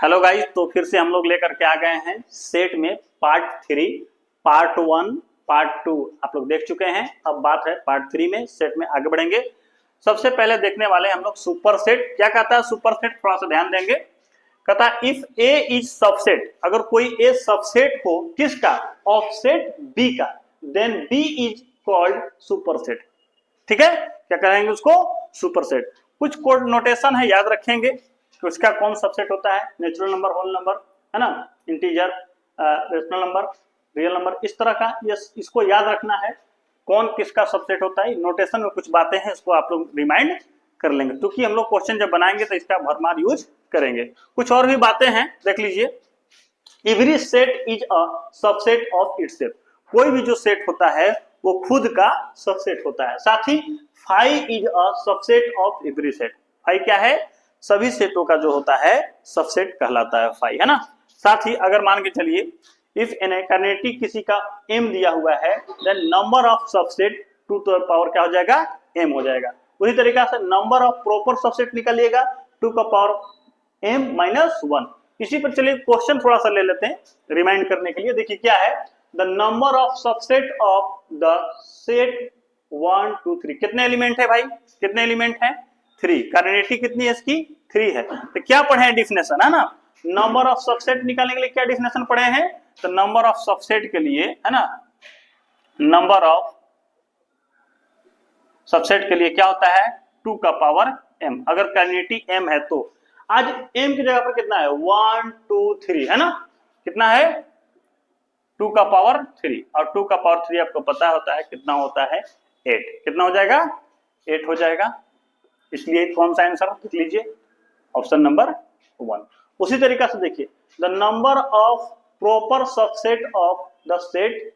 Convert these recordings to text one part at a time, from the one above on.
Hello guys, तो फिर से हम लोग लेकर के आ गए हैं सेट में पार्ट 3। पार्ट 1 पार्ट 2 आप लोग देख चुके हैं। अब बात है पार्ट 3 में, सेट में आगे बढ़ेंगे। सबसे पहले देखने वाले हम लोग सुपर सेट। क्या कहता है सुपर सेट, थोड़ा सा ध्यान देंगे। कहता है इफ ए इज सबसेट, अगर कोई ए सबसेट हो किसका, ऑफसेट बी का, then B is called super set. ठीक है, क्या कहेंगे उसको, सुपर सेट। कुछ कोड नोटेशन है, याद रखेंगे कि उसका कौन सबसेट होता है। नेचुरल नंबर, होल नंबर, है ना, integer, rational number, real number, इस तरह का इसको याद रखना है कौन किसका सबसेट होता है। नोटेशन में कुछ बातें हैं, इसको आप लोग रिमाइंड कर लेंगे, क्योंकि हम लोग क्वेश्चन जब बनाएंगे तो इसका भरमार यूज करेंगे। कुछ और भी बातें हैं, देख लीजिए। Every set is a subset of itself, कोई भी जो सेट होता है वो खुद का सबसेट होता है। साथ ही phi is a subset of every set, phi क्या है, सभी सेटों का जो होता है सबसेट कहलाता है फाइव, है ना। साथ ही अगर मान के चलिए इफ एन कैनेटिक किसी का m दिया हुआ है, then number of subset two the power क्या हो जाएगा, m हो जाएगा। उसी तरीका से नंबर ऑफ प्रॉपर सबसेट निकालिएगा, टू का पावर m माइनस 1। इसी पर चलिए क्वेश्चन थोड़ा सा ले लेते हैं रिमाइंड करने के लिए। देखिए क्या है, the number of subset of the set 1 2 3। कितने एलिमेंट है भाई, कितने एलिमेंट है, 3। कार्डिनेटी कितनी है इसकी, 3 है। तो क्या पढ़े हैं, डिफिनेशन, है ना। नंबर ऑफ सबसेट निकालने के लिए क्या डिफिनेशन पढ़े हैं, तो नंबर ऑफ सबसेट के लिए, है ना, नंबर ऑफ सबसेट के लिए क्या होता है, 2 का पावर m। अगर कार्डिनेटी m है तो आज m की जगह पर कितना है, 1 2 3, है ना। कितना है, 2 का पावर 3, और 2 का पावर 3 आपको पता होता है कितना होता है, 8। कितना हो जाएगा, 8 हो जाएगा। इसलिए कौन सा आंसर लिख लीजिए, ऑप्शन नंबर 1। उसी तरीका से देखिए, the number of proper subset of the set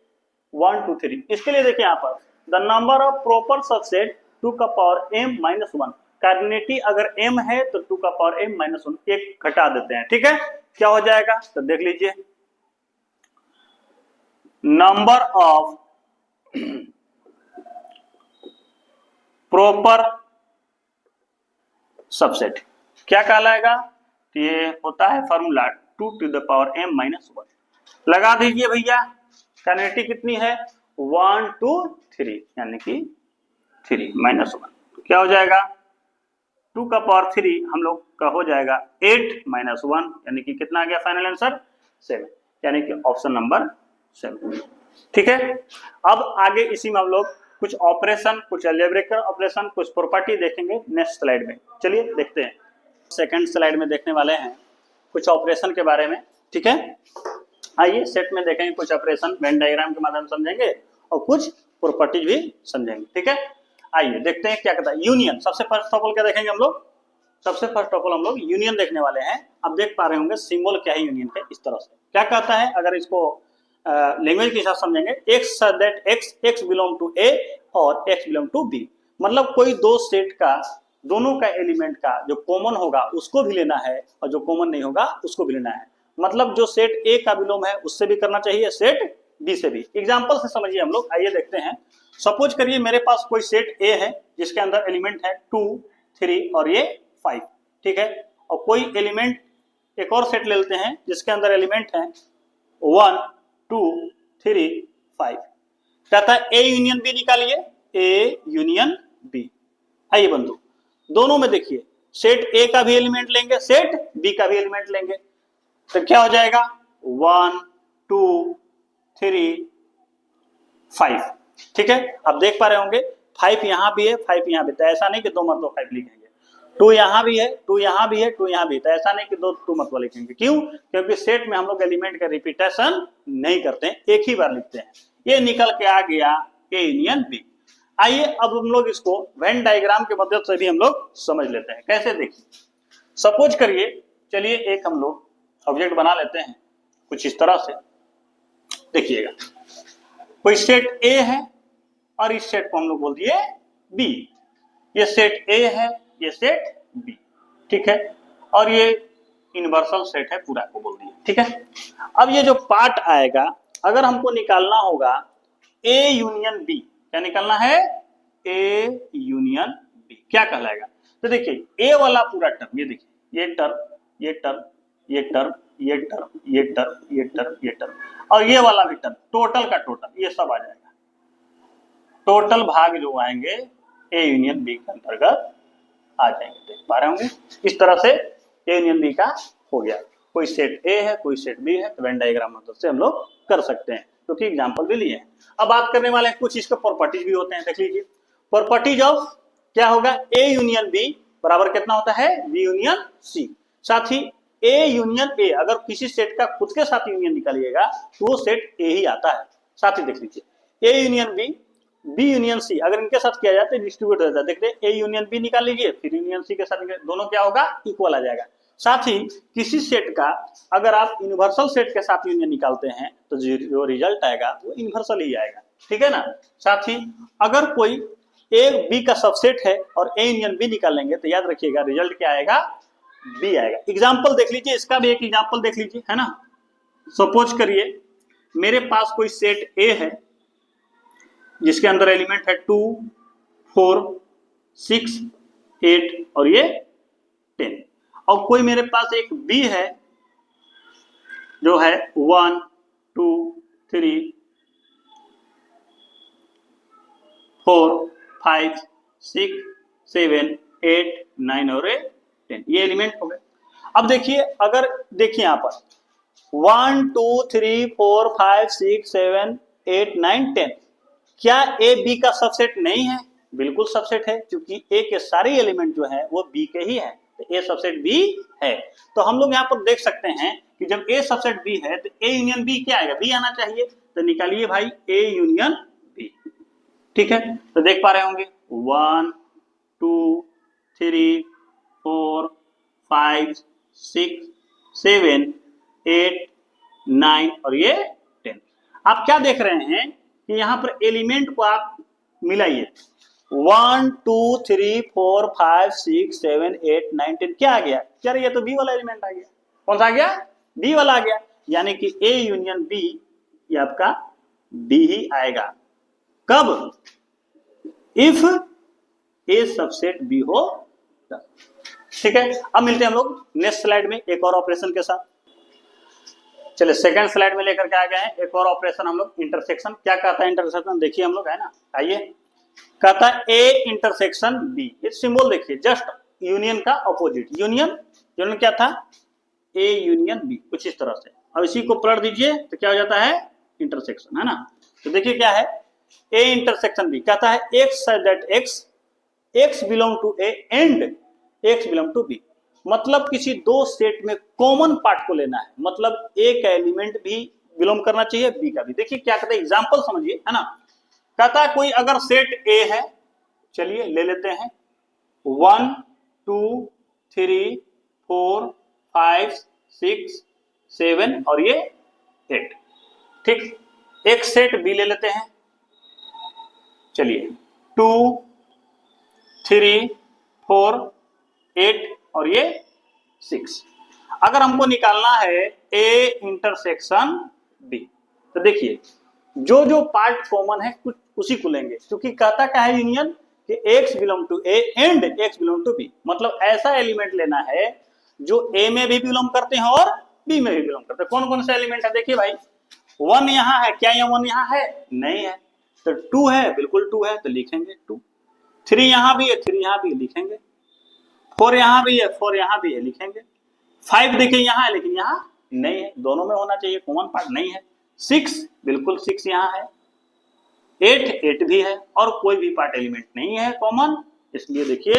1 2 3। इसके लिए देखिए यहाँ पर the number of proper subset 2 का पावर m माइनस 1। कार्डिनेटी अगर m है तो 2 का पावर m माइनस 1, एक घटा देते हैं। ठीक है, क्या हो जाएगा, तो देख लीजिए, नंबर ऑफ प्रॉपर सबसेट क्या कहलाएगा, तो ये होता है formula 2 to the power m minus 1। लगा दीजिए भैया, कैनेटी कितनी है, 1 2 3, यानी कि 3 माइनस 1 क्या हो जाएगा, 2 का पावर 3 हम लोग का हो जाएगा 8 माइनस 1, यानी कि कितना आ गया फाइनल आंसर, 7, यानी कि ऑप्शन नंबर 7। ठीक है, अब आगे इसी में हम लोग कुछ ऑपरेशन, कुछ अलजेब्रिकल ऑपरेशन, कुछ प्रॉपर्टी देखेंगे नेक्स्ट स्लाइड में। चलिए देखते हैं, सेकंड स्लाइड में देखने वाले हैं कुछ ऑपरेशन के बारे में। ठीक है, आइए सेट में देखेंगे कुछ ऑपरेशन, वेन डायग्राम के माध्यम से समझेंगे और कुछ प्रॉपर्टीज भी समझेंगे। ठीक है, आइए देखते हैं क्या कहता है यूनियन। सबसे फर्स्ट ऑफ ऑल क्या देखेंगे हम लोग, सबसे फर्स्ट ऑफ ऑल हम लोग यूनियन देखने वाले हैं। अब देख पा रहे होंगे सिंबल क्या है यूनियन का, इस तरह से क्या कहता है, अगर इसको लैंग्वेज के हिसाब समझेंगे, X that x belong to A और एक्स बिलोंग टू बी। मतलब कोई दो सेट का, दोनों का एलिमेंट का जो कॉमन होगा उसको भी लेना है और जो कॉमन नहीं होगा उसको भी लेना है। मतलब जो सेट ए का बिलोंग है उससे भी करना चाहिए, सेट बी से भी। एग्जाम्पल से समझिए हम लोग, आइए देखते हैं। सपोज करिए मेरे पास कोई सेट ए है जिसके अंदर एलिमेंट है 2 3 और ये 5। ठीक है, और कोई एलिमेंट, एक और सेट ले लेते हैं जिसके अंदर एलिमेंट है 1 2 3 5। कहता है ए यूनियन बी निकालिए, ए यूनियन बी। आइए बंधु, दोनों में देखिए, सेट ए का भी एलिमेंट लेंगे, सेट बी का भी एलिमेंट लेंगे, तो क्या हो जाएगा 1 2 3 5। ठीक है, आप देख पा रहे होंगे 5 यहां भी है, 5 यहां भी, तो ऐसा नहीं कि दो मरतबा 5 लिखेंगे। 2 यहां भी है, 2 यहां भी है, 2 यहां भी, तो ऐसा नहीं कि दो मरतबा लिखेंगे। क्यों, क्योंकि सेट में हम लोग एलिमेंट का रिपीटेशन नहीं करते हैं, एक ही बार लिखते हैं। ये निकल के आ गया ए यूनियन बी। आइए अब हम लोग इसको वेन डायग्राम के मदद से भी हम लोग समझ लेते हैं। कैसे, देखिए सपोज करिए, चलिए एक हम लोग ऑब्जेक्ट बना लेते हैं कुछ इस तरह से। देखिएगा कोई सेट ए है और इस सेट को हम लोग बोल दिए बी। ये सेट ए है, ये सेट बी। ठीक है, और ये यूनिवर्सल सेट है, पूरा को बोल दिए। ठीक है, अब ये जो पार्ट आएगा, अगर हमको निकालना होगा ए यूनियन बी, क्या निकालना है, ए यूनियन बी, क्या कहलाएगा। तो देखिए ए वाला पूरा टर्म, ये देखिए ये टर्म, ये टर्म, ये टर्म, ये टर्म, ये टर्म, ये टर्म, ये टर्म, और ये वाला भी टर्म, टोटल का टोटल ये सब आ जाएगा। टोटल भाग जो आएंगे ए यूनियन बी के अंतर्गत आ जाएंगे। देख पा रहे होंगे, इस तरह से ए यूनियन बी का हो गया। कोई सेट ए है, कोई सेट बी है, तो वेन डायग्राम मदद से हम लोग कर सकते हैं, क्योंकि एग्जाम्पल भी लिए हैं। अब बात करने वाले हैं कुछ इसके प्रॉपर्टीज भी होते हैं, देख लीजिए। प्रॉपर्टीज ऑफ क्या होगा, ए यूनियन बी बराबर कितना होता है, बी यूनियन सी। साथ ही ए यूनियन ए, अगर किसी सेट का खुद के साथ यूनियन निकालिएगा तो वो सेट ए ही आता है। साथ ही देख लीजिए A union B, B union C, अगर इनके साथ किया जाए तो डिस्ट्रीब्यूट हो जाता है। देखते ए यूनियन बी निकाल लीजिए, फिर यूनियन सी के साथ दोनों क्या होगा, इक्वल आ जाएगा। साथ ही किसी सेट का अगर आप यूनिवर्सल सेट के साथ यूनियन निकालते हैं तो जो रिजल्ट आएगा वो यूनिवर्सल ही आएगा, ठीक है ना। साथ ही अगर कोई ए बी का सबसेट है और ए यूनियन बी निकालेंगे तो याद रखिएगा रिजल्ट क्या आएगा, बी आएगा। एग्जाम्पल देख लीजिए, इसका भी एक एग्जाम्पल देख लीजिए, है ना। सपोज करिए मेरे पास कोई सेट ए है जिसके अंदर एलिमेंट है 2, 4, 6, 8 और ये 10, और कोई मेरे पास एक बी है जो है 1, 2, 3, 4, 5, 6, 7, 8, 9 और 10, ये एलिमेंट हो गए। अब देखिए, अगर देखिए यहां पर 1, 2, 3, 4, 5, 6, 7, 8, 9, 10, क्या ए बी का सबसेट नहीं है, बिल्कुल सबसेट है, क्योंकि ए के सारे एलिमेंट जो है वो बी के ही है, तो ए सबसेट बी है। तो हम लोग यहाँ पर देख सकते हैं कि जब ए सबसेट बी है तो ए यूनियन बी क्या आएगा, बी आना चाहिए। तो निकालिए भाई ए यूनियन बी, ठीक है। तो देख पा रहे होंगे 1, 2, 3, 4, 5, 6, 7, 8, 9 और ये 10। आप क्या देख रहे हैं कि यहाँ पर एलिमेंट को आप मिलाइए, 1, 2, 3, 4, 5, 6, 7, 8, 9, 10, क्या आ गया, क्या ये तो बी वाला एलिमेंट आ गया। कौन सा आ गया, बी वाला आ गया। यानी कि ए यूनियन बी ये आपका बी ही आएगा। कब, इफ ए सबसेट बी हो, ठीक है। अब मिलते हैं हम लोग नेक्स्ट स्लाइड में एक और ऑपरेशन के साथ। चलिए सेकंड स्लाइड में लेकर के आ गए हैं एक और ऑपरेशन हम लोग, इंटरसेक्शन। क्या कहता है इंटरसेक्शन, देखिए हम लोग, है ना, आइए। कहता है ए इंटरसेक्शन बी, ये सिंबल देखिए, जस्ट यूनियन का ऑपोजिट, यूनियन क्या था, ए यूनियन बी, कुछ इस तरह से। अब इसी को पलट दीजिए तो क्या हो जाता है, इंटरसेक्शन, है ना। तो देखिए क्या है, ए इंटरसेक्शन बी, कहता है x that x belong to A and x belong to B, मतलब किसी दो सेट में कॉमन पार्ट को लेना है, मतलब ए का एलिमेंट भी बिलोंग करना चाहिए, बी का भी। देखिए क्या कहते हैं, एग्जांपल समझिए, है ना। कहता है कोई अगर सेट ए है, चलिए ले लेते हैं 1, 2, 3, 4, 5, 6, 7 और ये 8, ठीक। एक सेट बी ले लेते हैं, चलिए 2, 3, 4, 8 और ये 6। अगर हमको निकालना है ए इंटरसेक्शन बी, तो देखिए जो जो पार्ट कॉमन है कुछ उसी को लेंगे, क्योंकि कहता क्या है यूनियन कि x belong to A and x belong to B, मतलब ऐसा एलिमेंट लेना है जो ए में भी बिलोंग करते हैं और बी में भी बिलोंग करते हैं। कौन कौन सा एलिमेंट है, देखिए भाई 1 यहाँ है, क्या ये 1 यहाँ है, नहीं है। तो 2 है, बिल्कुल 2 है, तो लिखेंगे 2। 3 यहाँ भी है, 3 यहाँ भी लिखेंगे। 4 यहाँ भी है, 4 यहाँ भी है, लिखेंगे। 5 देखिए यहाँ है, लेकिन यहाँ नहीं है, दोनों में होना चाहिए, कॉमन पार्ट नहीं है। 6 बिल्कुल 6 यहाँ है, 8 भी है, और कोई भी पार्ट एलिमेंट नहीं है कॉमन, इसलिए देखिए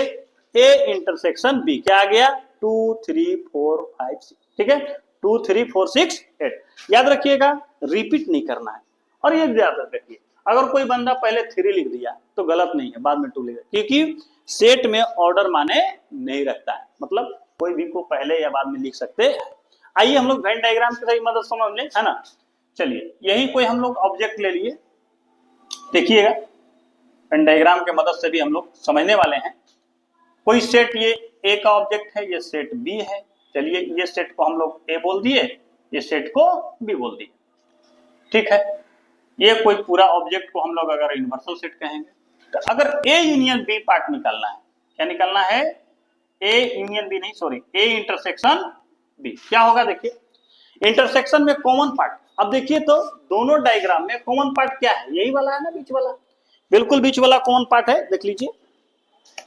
ए इंटरसेक्शन बी क्या आ गया, 2, 3, 4, 5, 6, ठीक है। 2, 3, 4, 6, 8 याद रखिएगा, रिपीट नहीं करना है। और ये याद रखिए, अगर कोई बंदा पहले 3 लिख दिया तो गलत नहीं है, बाद में 2 लिख, क्योंकि सेट में ऑर्डर माने नहीं रखता है, मतलब कोई भी को पहले या बाद में लिख सकते हैं। आइए हम लोग वेन डायग्राम की मदद समझ लें, है ना। चलिए यही कोई हम लोग ऑब्जेक्ट ले लिए, देखिएगा वेन डायग्राम के मदद से भी हम लोग समझने वाले हैं। कोई सेट ये ए का ऑब्जेक्ट है, ये सेट बी है, चलिए ये सेट को हम लोग ए बोल दिए, ये सेट को बी बोल दिए, ठीक है। ये कोई पूरा ऑब्जेक्ट को हम लोग अगर यूनिवर्सल सेट कहेंगे, तो अगर ए यूनियन बी पार्ट निकालना है, क्या निकालना है, ए यूनियन बी नहीं, सॉरी, ए इंटरसेक्शन बी। क्या होगा देखिए, इंटरसेक्शन में कॉमन पार्ट, अब देखिए तो दोनों डायग्राम में कॉमन पार्ट क्या है, यही वाला है ना, बीच वाला, बिल्कुल बीच वाला कॉमन पार्ट है, देख लीजिए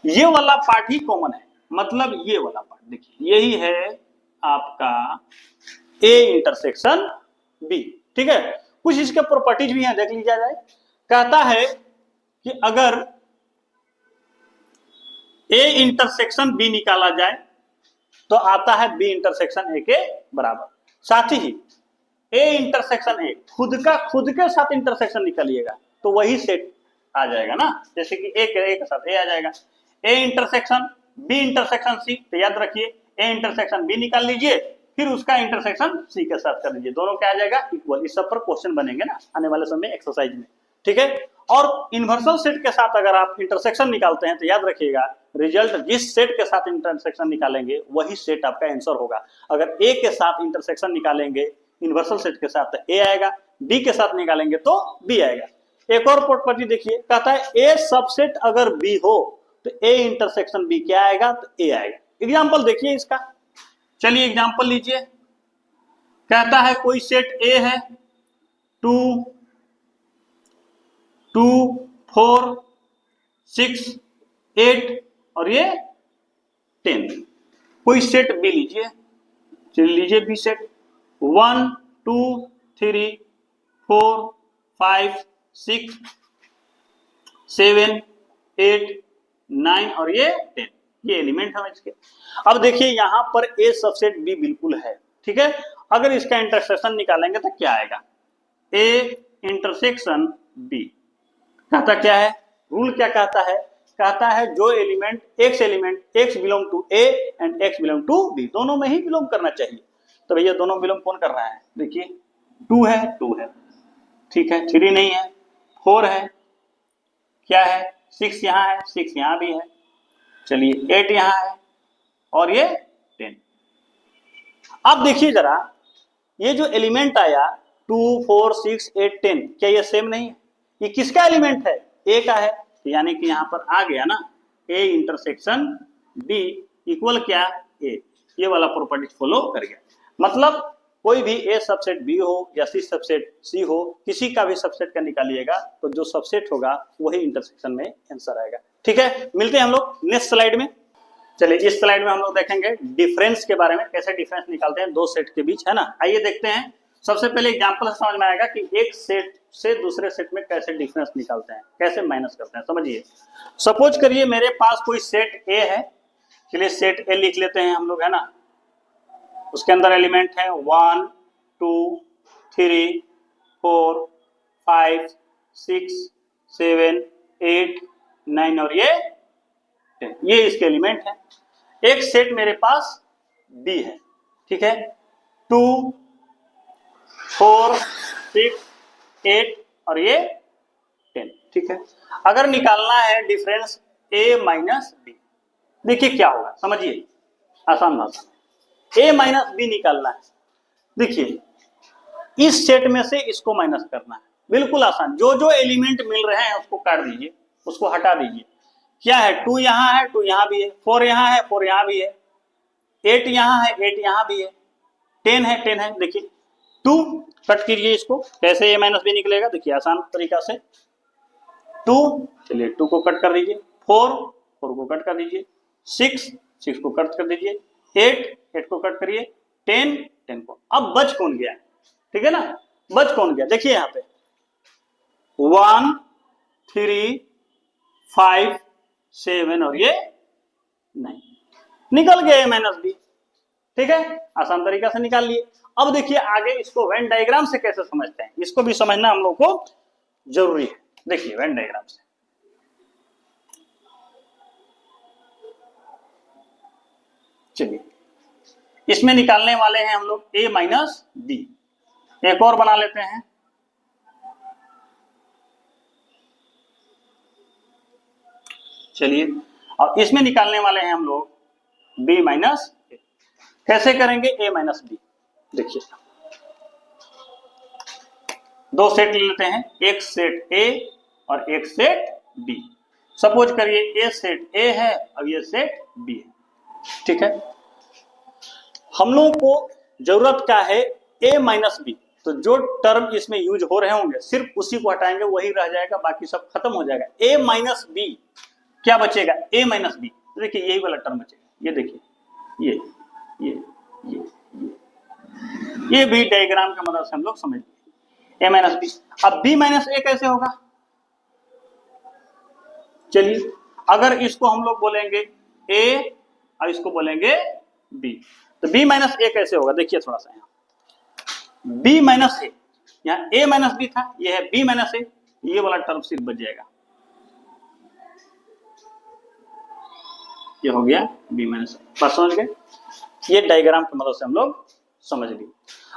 ये वाला पार्ट ही कॉमन है, मतलब ये वाला पार्ट देखिए यही है आपका ए इंटरसेक्शन बी। ठीक है, कुछ इसके प्रॉपर्टीज भी हैं, देख लीजिए जाए। कहता है कि अगर ए इंटरसेक्शन बी निकाला जाए तो आता है बी इंटरसेक्शन ए के बराबर। साथ ही ए इंटरसेक्शन ए खुद के साथ इंटरसेक्शन निकालिएगा तो वही सेट आ जाएगा ना, जैसे कि ए के साथ ए आ जाएगा। A intersection B intersection C, तो याद रखिए ए इंटरसेक्शन बी निकाल लीजिए, फिर उसका इंटरसेक्शन सी के साथ कर लीजिए, दोनों क्या आ जाएगा इक्वल। इस सब पर क्वेश्चन बनेंगे ना आने वाले समय एक्सरसाइज में। ठीक है, और इन्वर्सल सेट के साथ अगर आप इंटरसेक्शन निकालते हैं तो याद रखिएगा रिजल्ट जिस सेट के साथ इंटरसेक्शन निकालेंगे वही सेट आपका आंसर होगा। अगर ए के साथ इंटरसेक्शन निकालेंगे इन्वर्सल सेट के साथ तो ए आएगा, बी के साथ निकालेंगे तो बी आएगा। एक और प्रॉपर्टी देखिए, कहता है ए सबसेट अगर बी हो तो ए इंटरसेक्शन बी क्या आएगा, तो ए आएगा। एग्जाम्पल देखिए इसका, चलिए एग्जाम्पल लीजिए। कहता है कोई सेट ए है 2 2 4 6 8 और ये 10। कोई सेट बी लीजिए, चलिए लीजिए बी सेट 1 2 3 4 5 6 7 8 9 और ये 10, ये एलिमेंट है इसके। अब देखिए यहां पर ए सबसेट बी बिल्कुल है, ठीक है। अगर इसका इंटरसेक्शन निकालेंगे तो क्या आएगा, ए इंटरसेक्शन बी। कहता क्या है, रूल क्या कहता है जो element x belong to A and x belong to B, दोनों में ही बिलोंग करना चाहिए। तो भैया दोनों बिलोंग कौन कर रहा है, देखिए 2 है, ठीक है, 3 नहीं है, 4 है, क्या है 6 यहाँ है, 6 यहाँ भी है, चलिए 8 यहाँ है और ये 10। अब देखिए जरा ये जो एलिमेंट आया 2 4 6 8 10, क्या ये सेम नहीं है, ये किसका एलिमेंट है, ए का है, यानी कि यहां पर आ गया ना ए इंटरसेक्शन बी इक्वल क्या ए, ये वाला प्रॉपर्टी फॉलो कर गया। मतलब कोई भी ए सबसेट बी हो या सी सबसेट सी हो, किसी का भी सबसेट का निकालिएगा तो जो सबसेट होगा वही इंटरसेक्शन में आंसर आएगा। ठीक है, मिलते हैं हम लोग नेक्स्ट स्लाइड में। चलिए इस स्लाइड में हम लोग देखेंगे डिफरेंस के बारे में, कैसे डिफरेंस निकालते हैं दो सेट के बीच, है ना। आइए देखते हैं। सबसे पहले एग्जांपल समझ में आएगा कि एक सेट से दूसरे सेट में कैसे डिफरेंस निकालते हैं, कैसे माइनस करते हैं, समझिए। सपोज करिए मेरे पास कोई सेट ए है, चलिए सेट ए लिख लेते हैं हम लोग, है ना। उसके अंदर एलिमेंट है 1 2 3 4 5 6 7 8 9 और ये 10, ये इसके एलिमेंट है। एक सेट मेरे पास बी है, ठीक है, 2 4 6 8 और ये 10, ठीक है। अगर निकालना है डिफरेंस a माइनस बी, देखिए क्या होगा, समझिए आसान भाषा में। a माइनस बी निकालना है, देखिए इस सेट में से इसको माइनस करना है, बिल्कुल आसान। जो जो एलिमेंट मिल रहे हैं उसको काट दीजिए, उसको हटा दीजिए। क्या है, 2 यहाँ है, 2 यहाँ भी है, 4 यहाँ है, 4 यहाँ भी है, 8 यहाँ है, 8 यहाँ भी है, 10 है, 10 है। देखिए 2 कट कीजिए इसको, कैसे a माइनस बी निकलेगा, देखिए आसान तरीका से 2, चलिए 2 को कट कर दीजिए, 4 को कट कर दीजिए, 6 को कट कर दीजिए, 8 को कट करिए, 10 को। अब बच कौन गया, ठीक है ना, बच कौन गया, देखिए यहाँ पे 1 3 5 7 और ये 9 निकल गया a माइनस बी, ठीक है, आसान तरीका से निकाल लिए। अब देखिए आगे इसको वेन डायग्राम से कैसे समझते हैं, इसको भी समझना हम लोग को जरूरी है। देखिए वेन डायग्राम से, चलिए इसमें निकालने वाले हैं हम लोग a माइनस बी। एक और बना लेते हैं, चलिए, और इसमें निकालने वाले हैं हम लोग b माइनस ए। कैसे करेंगे a माइनस बी, देखिए दो सेट ले लेते हैं, एक सेट a और एक सेट b। सपोज करिए a सेट a है और ये सेट b है, ठीक है। हम लोगों को जरूरत क्या है, a माइनस बी, तो जो टर्म इसमें यूज हो रहे होंगे सिर्फ उसी को हटाएंगे, वही रह जाएगा, बाकी सब खत्म हो जाएगा। a माइनस बी क्या बचेगा, a माइनस बी, तो देखिए यही वाला टर्म बचेगा, ये देखिए ये भी डायग्राम की मदद से हम लोग समझ लेंगे। a माइनस बी, अब b माइनस a कैसे होगा, चलिए अगर इसको हम लोग बोलेंगे a और इसको बोलेंगे b, तो b माइनस a कैसे होगा, देखिए थोड़ा सा यहाँ b माइनस a, यहाँ a माइनस b था, ये है b माइनस a, ये वाला टर्म सिर्फ बच जाएगा, ये हो गया b माइनस a। बस समझ गए, ये डायग्राम की मदद से हम लोग समझ लिए।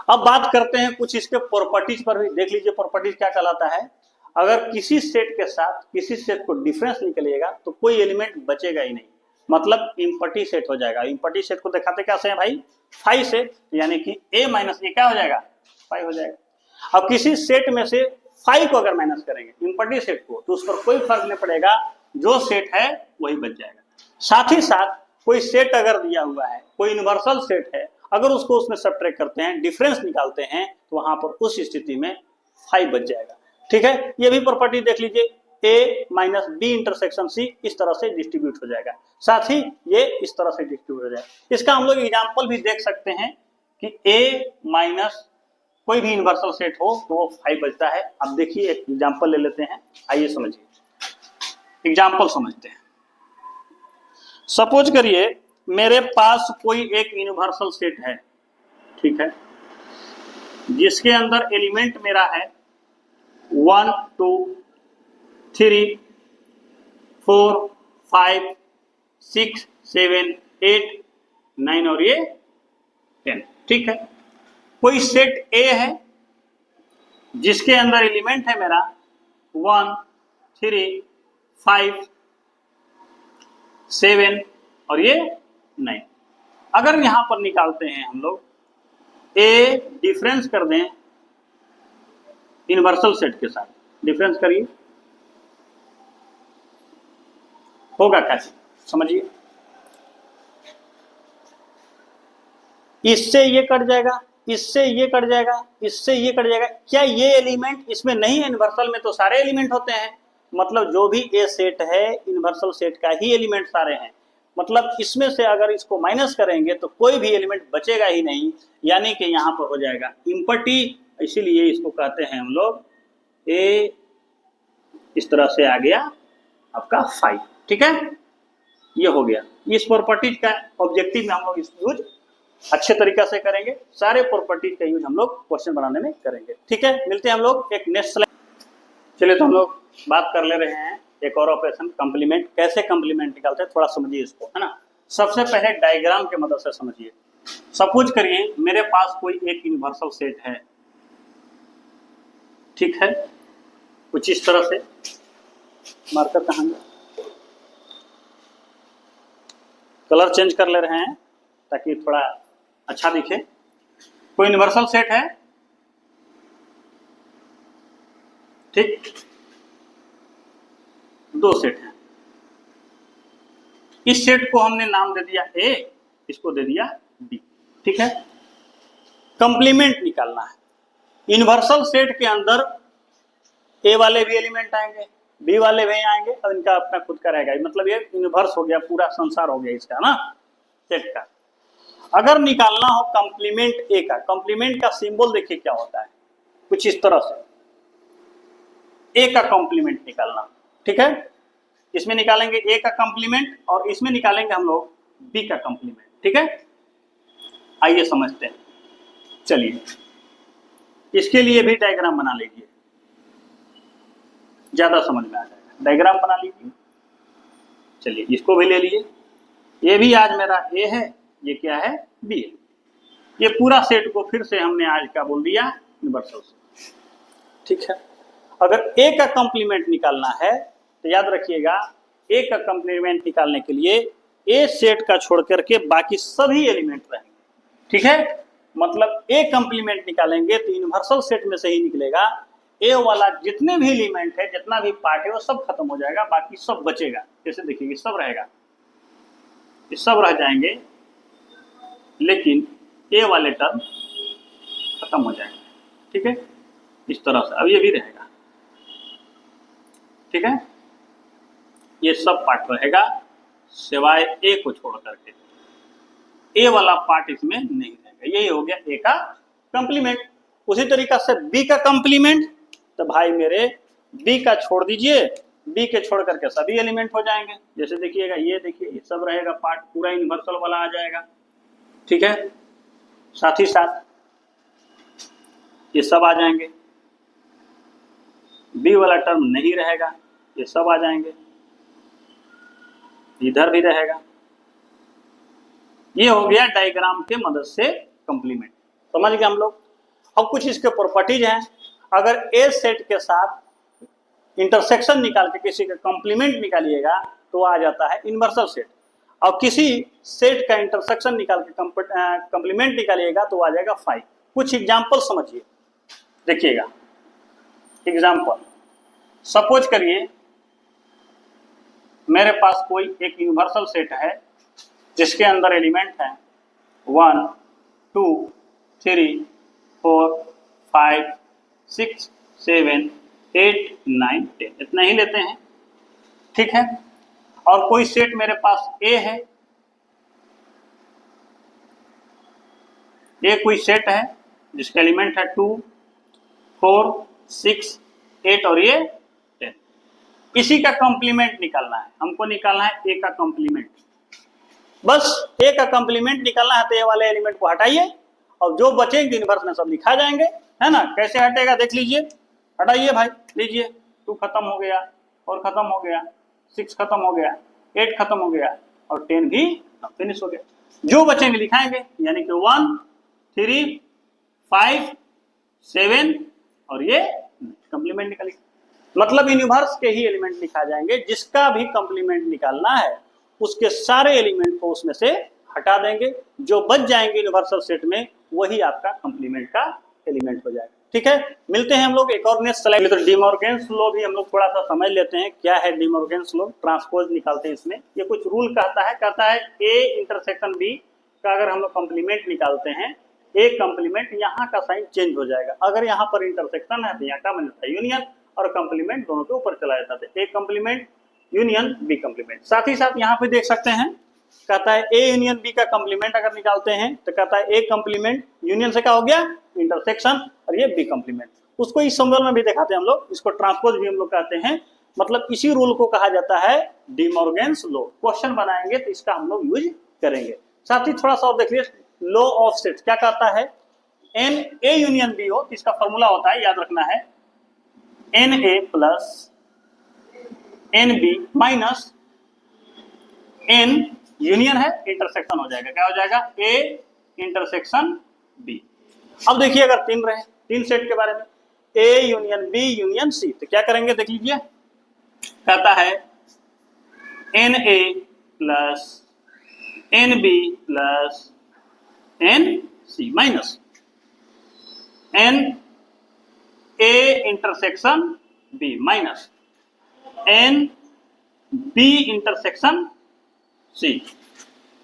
अब बात करते हैं कुछ इसके प्रॉपर्टीज पर भी, देख लीजिए प्रॉपर्टीज क्या कहलाता है। अगर किसी सेट के साथ किसी सेट को डिफरेंस निकलेगा तो कोई एलिमेंट बचेगा ही नहीं, मतलब इम्पटी सेट हो जाएगा। इम्पटी सेट को दिखाते कैसे हैं भाई, 5 से, यानी कि a माइनस ए क्या हो जाएगा, 5 हो जाएगा। अब किसी सेट में से 5 को अगर माइनस करेंगे इम्पटी सेट को, तो उस पर कोई फर्क नहीं पड़ेगा, जो सेट है वही बच जाएगा। साथ ही साथ कोई सेट अगर दिया हुआ है, कोई यूनिवर्सल सेट है, अगर उसको उसमें सब्ट्रैक्ट करते हैं, डिफरेंस निकालते हैं, तो वहां पर उस स्थिति में 5 बच जाएगा। ठीक है, ये भी प्रॉपर्टी देख लीजिए, a minus B intersection C इस तरह से डिस्ट्रीब्यूट हो जाएगा, साथ ही ये इस तरह से डिस्ट्रीब्यूट हो जाएगा। इसका हम लोग एग्जाम्पल भी देख सकते हैं कि a माइनस कोई भी यूनिवर्सल सेट हो तो वो 5 बचता है। अब देखिए एक एग्जाम्पल ले लेते हैं, आइए समझिए, एग्जाम्पल समझते हैं। सपोज करिए मेरे पास कोई एक यूनिवर्सल सेट है, ठीक है, जिसके अंदर एलिमेंट मेरा है 1 2 3 4 5 6 7 8 9 और ये 10, ठीक है। कोई सेट A है जिसके अंदर एलिमेंट है मेरा 1 3 5 7 और ये 9। अगर यहां पर निकालते हैं हम लोग A, डिफरेंस कर दें यूनिवर्सल सेट के साथ, डिफरेंस करिए, होगा कैसे समझिए, इससे ये कट जाएगा, इससे ये कट जाएगा, इससे ये कट जाएगा। क्या ये एलिमेंट इसमें नहीं है, यूनिवर्सल में तो सारे एलिमेंट होते हैं, मतलब जो भी ए सेट है यूनिवर्सल सेट का ही एलिमेंट सारे हैं, मतलब इसमें से अगर इसको माइनस करेंगे तो कोई भी एलिमेंट बचेगा ही नहीं, यानी कि यहां पर हो जाएगा इम्पटी। इसीलिए इसको कहते हैं हम लोग ए, इस तरह से आ गया आपका 5, ठीक है, ये हो गया। इस प्रॉपर्टीज का ऑब्जेक्टिव में हम लोग इस यूज अच्छे तरीके से करेंगे, सारे प्रॉपर्टीज का यूज हम लोग क्वेश्चन बनाने में करेंगे, ठीक है। मिलते हैं हम लोग एक नेक्स्ट स्लाइड। चलिए तो हम लोग बात कर ले रहे हैं एक और ऑपरेशन, कंप्लीमेंट। कैसे कंप्लीमेंट निकालते हैं थोड़ा समझिए इसको, है ना। सबसे पहले डायग्राम के मदद से समझिए। सपोज करिए मेरे पास कोई एक यूनिवर्सल सेट है, ठीक है, कुछ इस तरह से, मार्कर कहाँ गया, कलर चेंज कर ले रहे हैं ताकि थोड़ा अच्छा दिखे। कोई यूनिवर्सल सेट है, ठीक, 2 सेट हैं। इस सेट को हमने नाम दे दिया A, इसको दे दिया B, ठीक है। कंप्लीमेंट निकालना है। यूनिवर्सल सेट के अंदर A वाले भी एलिमेंट आएंगे, B वाले भी आएंगे, और इनका अपना खुद का रहेगा, मतलब ये यूनिवर्स हो गया, पूरा संसार हो गया इसका ना, सेट का। अगर निकालना हो कंप्लीमेंट A का, कंप्लीमेंट का सिंबल देखिए क्या होता है, कुछ इस तरह से, A का कंप्लीमेंट निकालना, ठीक है। इसमें निकालेंगे A का कंप्लीमेंट और इसमें निकालेंगे हम लोग B का कंप्लीमेंट, ठीक है। आइए समझते हैं, चलिए इसके लिए भी डायग्राम बना लीजिए, ज्यादा समझ में आ जाएगा। डायग्राम बना लीजिए, चलिए इसको भी ले लिए, ये भी आज मेरा A है, ये क्या है, B है। ये पूरा सेट को फिर से हमने आज का बोल दिया यूनिवर्सल सेट, ठीक है। अगर A का कंप्लीमेंट निकालना है तो याद रखिएगा, A का कंप्लीमेंट निकालने के लिए A सेट का छोड़ करके बाकी सभी एलिमेंट रहेंगे, ठीक है। मतलब A कंप्लीमेंट निकालेंगे तो यूनिवर्सल सेट में से ही निकलेगा, A वाला जितने भी एलिमेंट है, जितना भी पार्ट है वो सब खत्म हो जाएगा, बाकी सब बचेगा। जैसे देखिए सब रहेगा, ये सब रह जाएंगे, लेकिन ए वाले टर्म खत्म हो जाएंगे। ठीक है, इस तरह से अब ये भी रहेगा। ठीक है, ये सब पार्ट रहेगा सिवाय ए को छोड़ करके, ए वाला पार्ट इसमें नहीं रहेगा। यही हो गया ए का कंप्लीमेंट। उसी तरीका से बी का कंप्लीमेंट, तो भाई मेरे बी का छोड़ दीजिए, बी के छोड़ करके सभी एलिमेंट हो जाएंगे। जैसे देखिएगा, ये देखिए ये सब रहेगा पार्ट, पूरा यूनिवर्सल वाला आ जाएगा। ठीक है, साथ ही साथ ये सब आ जाएंगे, बी वाला टर्म नहीं रहेगा, ये सब आ जाएंगे, इधर भी रहेगा। ये हो गया डायग्राम के मदद से कंप्लीमेंट। समझ गए हम लोग। अब कुछ इसके प्रॉपर्टीज हैं। अगर ए सेट के साथ इंटरसेक्शन निकाल के किसी का कंप्लीमेंट निकालिएगा तो आ जाता है इन्वर्सल सेट, और किसी सेट का इंटरसेक्शन निकाल के कंप्लीमेंट निकालिएगा तो आ जाएगा 5। कुछ एग्जाम्पल समझिए, देखिएगा एग्जाम्पल। सपोज करिए मेरे पास कोई एक यूनिवर्सल सेट है जिसके अंदर एलिमेंट है 1 2 3 4 5 6 7 8 9 10, इतना ही लेते हैं। ठीक है, और कोई सेट मेरे पास ए है, ए कोई सेट है जिसका एलिमेंट है 2 4 6 8 और ये 10। इसी का कंप्लीमेंट निकालना है हमको, निकालना है ए का कंप्लीमेंट। बस ए का कंप्लीमेंट निकालना है, तो ए वाले एलिमेंट को हटाइए और जो बचेंगे यूनिवर्स में सब लिखा जाएंगे, है ना। कैसे हटेगा देख लीजिए, हटाइए भाई, लीजिए 2 खत्म हो गया, 4 खत्म हो गया, 6 खत्म हो गया, 8 खत्म हो गया और 10 भी फिनिश हो गया। जो बचेंगे लिखाएंगे, यानी कि 1 3 5 7 और ये कंप्लीमेंट निकालिए। मतलब यूनिवर्स के ही एलिमेंट लिखा जाएंगे, जिसका भी कंप्लीमेंट निकालना है उसके सारे एलिमेंट को उसमें से हटा देंगे, जो बच जाएंगे यूनिवर्सल सेट में वही आपका कंप्लीमेंट का एलिमेंट हो जाएगा। ठीक है, मिलते हैं हम लोग एक और नेक्स्ट स्लाइड में। तो डिमॉर्गन्स लॉ भी हम लोग थोड़ा सा समझ लेते हैं, क्या है डिमॉर्गन्स लॉ। ट्रांसपोज निकालते हैं इसमें। ये कुछ रूल कहता है ए इंटरसेक्शन बी का अगर हम लोग कंप्लीमेंट निकालते हैं, ए कंप्लीमेंट, यहाँ का साइन चेंज हो जाएगा। अगर यहाँ पर इंटरसेक्शन है तो यहाँ का बनता है यूनियन, और कंप्लीमेंट दोनों के ऊपर चला जाता है। ए कंप्लीमेंट यूनियन बी कंप्लीमेंट। साथ ही साथ यहाँ पे देख सकते हैं, कहता है ए यूनियन बी का कंप्लीमेंट अगर निकालते हैं तो कहता है ए कंप्लीमेंट यूनियन से क्या हो गया इंटरसेक्शन, और ये बी कंप्लीमेंट। उसको इस सिंबल में भी दिखाते हैं हम लोग, इसको ट्रांसपोज भी हम लोग कहते हैं। मतलब इसी रूल को कहा जाता है डिमॉर्गन्स लॉ। क्वेश्चन बनाएंगे तो इसका हम लोग यूज करेंगे। साथ ही थोड़ा सा और देखिए, लॉ ऑफ सेट्स क्या कहता है, एन ए यूनियन बी हो, इसका फॉर्मूला होता है, याद रखना है, n A plus n B minus n union है इंटरसेक्शन हो जाएगा, क्या हो जाएगा ए इंटरसेक्शन बी। अब देखिए अगर 3 रहे, 3 सेट के बारे में, A union B union C, तो क्या करेंगे देख लीजिए। कहता है n A plus n B plus n C minus n A intersection B minus n B intersection C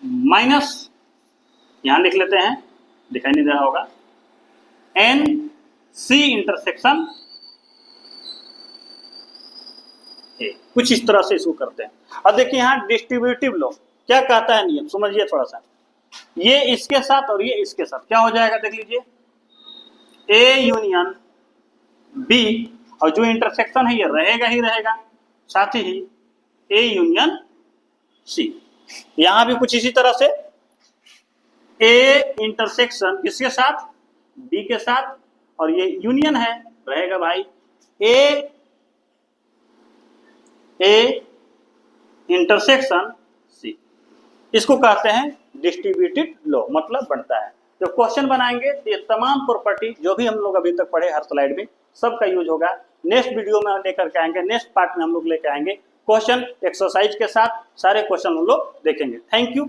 minus, यहां लिख लेते हैं, दिखाई नहीं दे रहा होगा, एन सी इंटरसेक्शन ए। कुछ इस तरह से इसको करते हैं। अब देखिए यहां डिस्ट्रीब्यूटिव लॉ क्या कहता है, नियम समझिए थोड़ा सा। ये इसके साथ और ये इसके साथ क्या हो जाएगा देख लीजिए, ए यूनियन बी, और जो इंटरसेक्शन है ये रहेगा ही रहेगा, साथ ही ए यूनियन सी। यहां भी कुछ इसी तरह से, ए इंटरसेक्शन किसके साथ, बी के साथ, और ये यूनियन है, रहेगा भाई ए इंटरसेक्शन सी। इसको कहते हैं डिस्ट्रीब्यूटेड लॉ, मतलब बढ़ता है। जो क्वेश्चन बनाएंगे तो ये तमाम प्रॉपर्टी जो भी हम लोग अभी तक पढ़े हर स्लाइड में, सबका यूज होगा। नेक्स्ट वीडियो में लेकर के आएंगे, नेक्स्ट पार्ट में हम लोग लेकर आएंगे क्वेश्चन एक्सरसाइज के साथ, सारे क्वेश्चन हम लोग देखेंगे। Thank you.